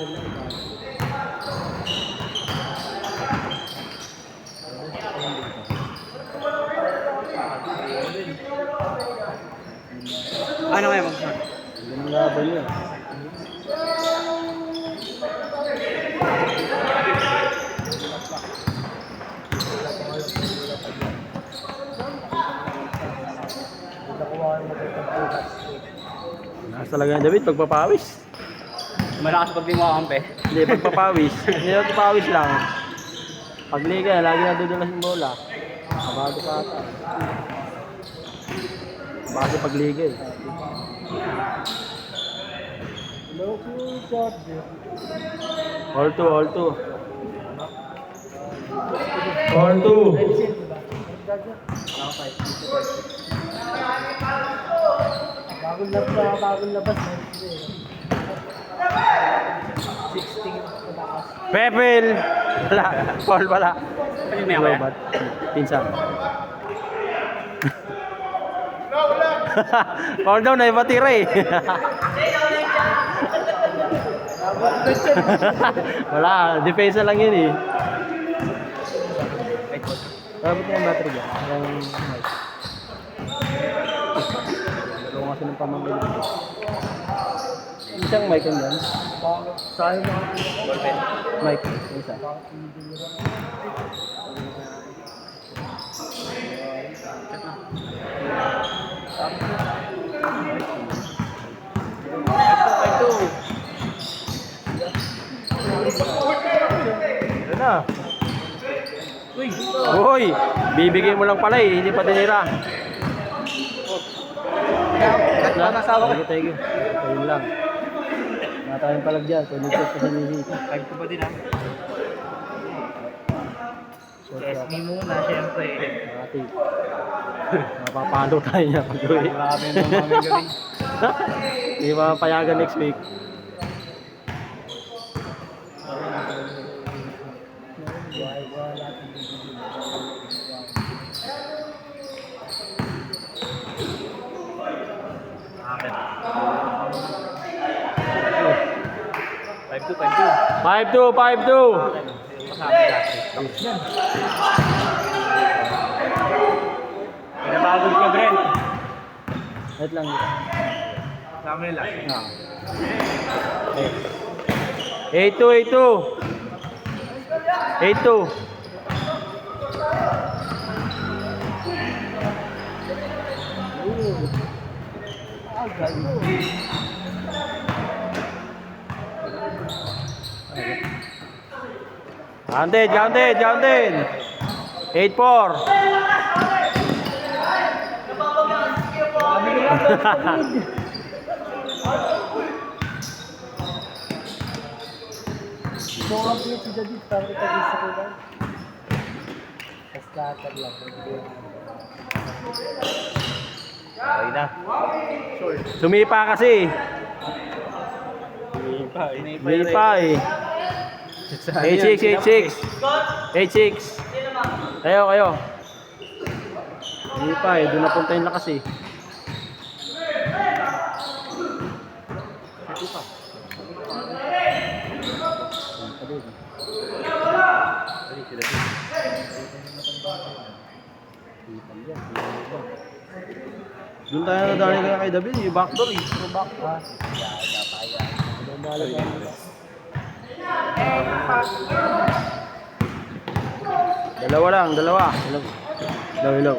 Ano kayo mag-short? Ang laban niya. Lakas talaga ng David, pagpapawis. Malakas pag di mo kakampi. Hindi, pagpapawis. Hindi pagpapawis lang. Pagliga, lagi nadudulas yung bola. Bago pa ata. Bago pagliga eh. All two, all two. All two. Bagong labas. 16 patakas. Pepel! Wala. Paul wala. Ano may ako yan? Lobat. Pinsan. Paul daw na iba tira eh. Wala. Depensa lang yun eh. Rabot na yung battery dyan. Yung mic. Dalawa kasi ng pamangkin. Isang mic yun dyan. Sayang mga Ballpen. Mic. Isa. Ito na. Uy! Bibigay mo lang pala eh. Hindi pa tinira. Thank you. Ayun lang. Matayang palag dyan. Tulitot pa sa nilito. 5 ko pa din ha. SB muna syempre. Ate. Mapapalo tayo niya pag uwi. Grabe naman kami galing. Hindi mapapayagan next week. Five two. 5-2, 5-2. Pinabagod ka, Brent. Wait lang. Sama nila. 8-2, 8-2. 8-2. Counted. 8-4. Mga plate si David, parang tag-isa ko lang. Tapos latag lang. Okay na. Sumipa kasi. Sumipa eh. 8-6. Kayo. Sumipa eh. Doon napunta yung lakas eh. Doon tayo nadali kaya kay David, yung backdoor eh. Yung back. Dalawa. Hello.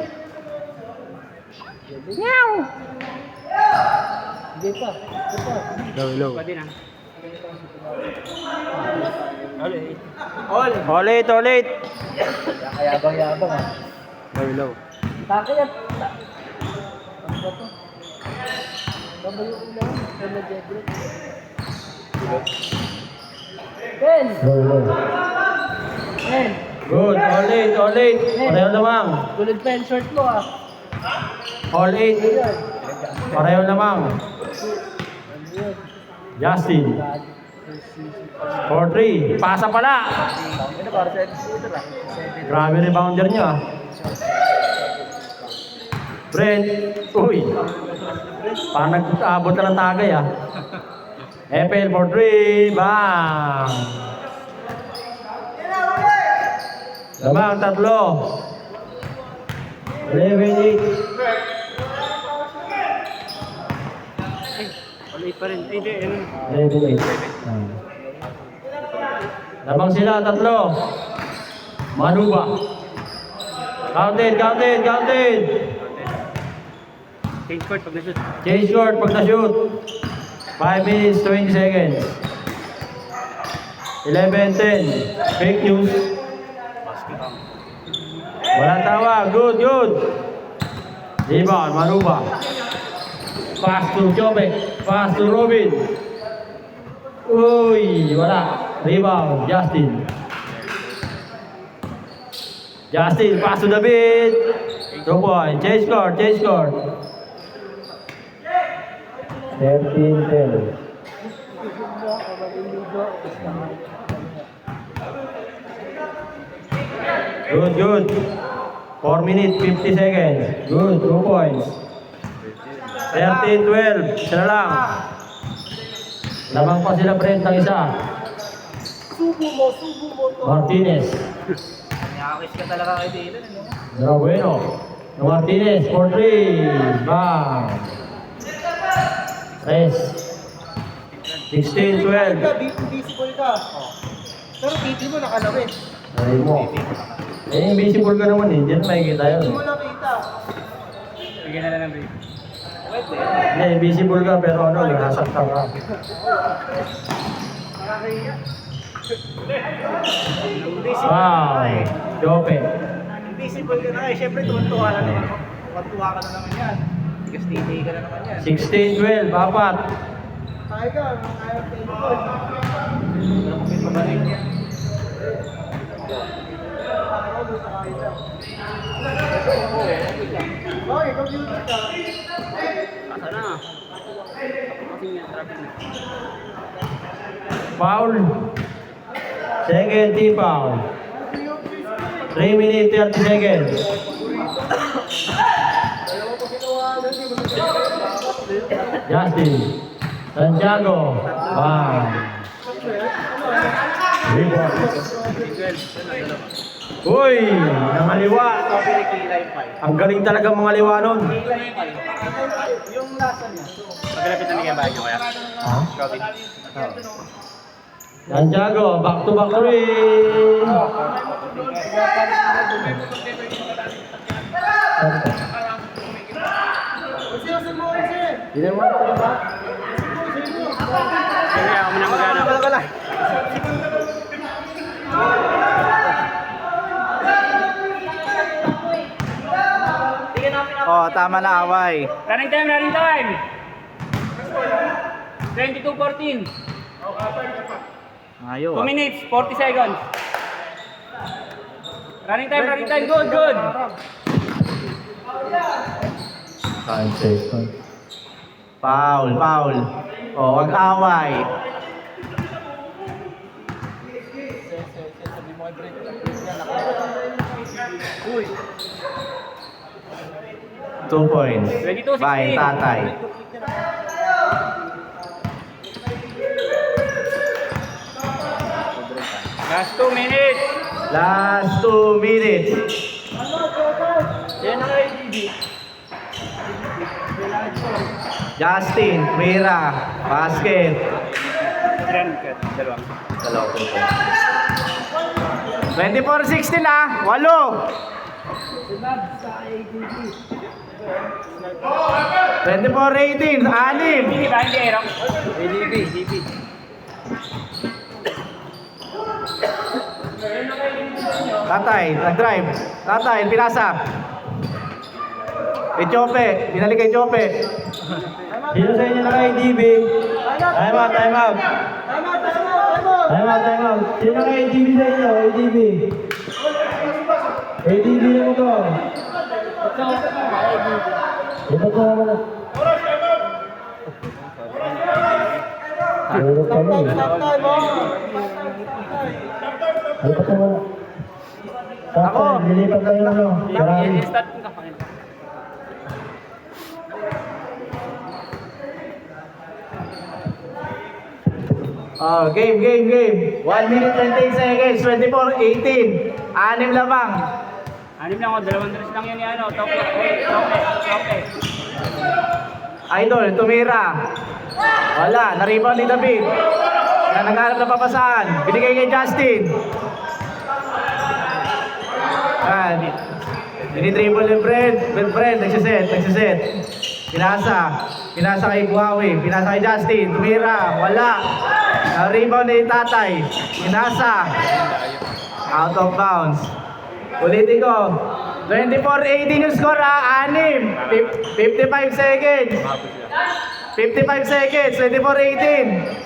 Meow! Hindi pa. Hello. Pa din ha. Ulit. Kayabang-yabang ah. Hello. Takayat. Ano ba to? Babayo ko lang. Kaya nag-break. Ben! Good. All eight. Pareho lamang. Gulid pa yung short mo ah. All eight. Pareho lamang. Justin. 4-3. Pasa pala. Ano para sa episode ah? Grabe rebounder nyo ah. Brent. Uy. Parang nag-abot na ng tagay ah. FL for 3. Bang! Lamang tatlo. 11-8. Ulit pa rin. Hindi, 11-8. Lamang sila tatlo. Manuba. Counted. change court pag na-shoot. Change court pag na-shoot. 5 minutes, 20 seconds. 11-10. Fake news. Walang tawa. Good. Rebound, Manuba. Pass to Jobe. Pass to Robin. Uy, wala. Rebound, Justin. Pass to David. 2 point. Change court. 13-10. Good. 4 minutes, 50 seconds. Good, 2 points. 13-12. Isa na lang. Lamang pa sila Brent ng isa. Subo mo to. Martinez. Nakakis ka talaga kay Dylan. Pero bueno. Martinez for 3. Bang. Rest. 16-12. Visible ka. Pero titi mo nakalawin. Ay mo. Invisible ka naman eh. Diyan makikita yun. Hindi mo nakita. Bigyan na lang ng break. Hindi, invisible ka pero ano, nasaktan ka. Wow. Jope. Invisible ka na eh. Siyempre, tuwan-tuwa ka na naman. Tuwan-tuwa ka na naman yan. Because titi ka na naman yan. 16-12. Apat. Kaya ka. Kaya ka. Pabalik niya. Okay, computer ka. Asa na? Kasi nga, traffic na. Foul. Second team foul. 3 minutes 30 seconds. Justin. Santiago. Bang. Rebound. Uy! Nangaliwa. Ang galing talaga mga liwa nun. Yung lasa niya. Pagkalapit na naging bahay niyo kaya? Ha? Robin. Santiago, back to back 3. Siyasin mo kasi. Hindi mo ito ba? Kaya ako na magana. Wala. Oh, tama na away. Running time. 22-14. Ayo. 2 minutes, 40 seconds. Running time. Good. Foul. Oh, wag away. Uy. 2 points. 22-16. Bye, tatay. Last 2 minutes. Last 2 minutes. Yan ang IDD. Justin, Vera, basket. Dalawa. 24-16 na, 8. Sinad sa IDD. 24-18, 6. Hindi ba? Hindi, Aaron. ADB. Tatay, nag-drive. Tatay, pinasa. Kay Chope, pinalik kay Chope. Sino sa inyo naka-ADB? Time out. Sino naka-ADB sa inyo? ADB. ADB na mo to. Ito ko naman na. Puro ka na eh. Ito ko naman. Ako. Lilipat tayo ng ano. Marami. Start ko na. Oh, game. 1 minute 28 seconds, 24-18. 6 lamang. Anim lang ako, 2 dress lang yun ni ano. Tope. Idol, tumira. Wala, na-rebound ni David. Na naghanap ng papasaan. Binigay kay Justin. Yan. Dinidribble ni Brent. Nagsiset. Pinasa kay Buhawi. Pinasa kay Justin. Tumira. Wala. Na-rebound ni Tatay. Pinasa. Out of bounds. Ulitin ko. 24-18 yung score ha. 6. 55 seconds. 55 seconds. 24-18.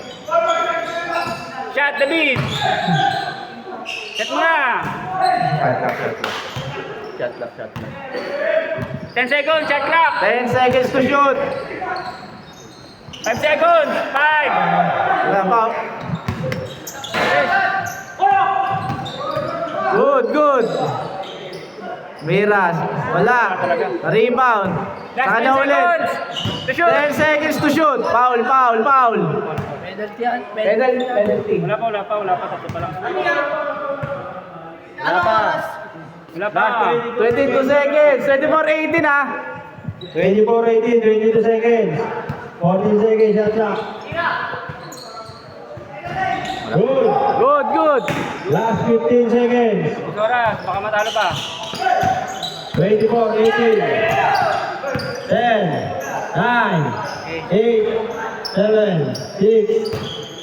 Shot, David. Shot mo na. Shot lock. 10 seconds, shot clock. 10 seconds to shoot. 5 seconds. 5. Wala pa. Good. Miras. Wala. Rebound. Last Saka 10 na ulit. seconds. To shoot. 10 seconds to shoot. Foul. Penalty yan. Penalty. Wala pa. Tatlo pa lang. Wala pa. 22 seconds. 24-18 ha. 24-18, 22 seconds. 14 seconds, shot clock. Good. Last 15 seconds. Oras, baka matalo pa. 24-18. 10, 9, 8, 7, 6,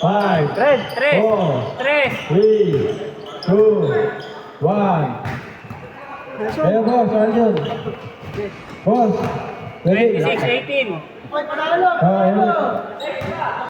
5, 3. 4, 3, 2, 1. Kaya boss, Arjun. Boss, ready? 26-18. Oh,